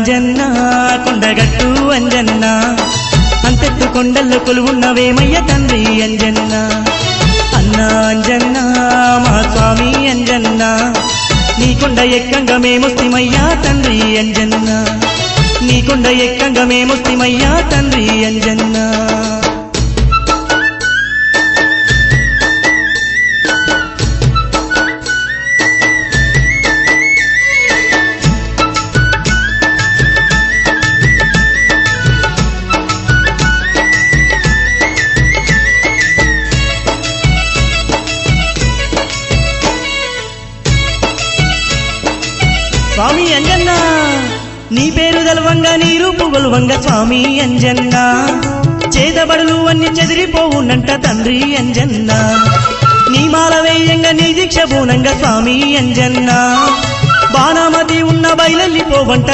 అంజన్న కొండగట్టు అంజన్న అంతెత్తు కొండల్లో కొలువున్నవేమయ్య తండ్రి అంజన్న అన్నా అంజన్న మా స్వామి అంజన్న నీ కొండ ఎక్కంగా మేమొస్తిమయ్యా తండ్రి అంజన్న నీ కొండ ఎక్కంగా మేమొస్తిమయ్యా తండ్రి అంజన్న స్వామి అంజన్న నీ పేరు తెలవంగా నీ రూపు గొలువంగా స్వామి అంజన్న చేదబడులు అన్ని చెదిరిపోవునంట తండ్రి అంజన్న నీ మాల వేయంగా నీ దీక్ష పూనంగా స్వామి అంజన్న బాణమతి ఉన్న బయలెళ్ళిపోవంట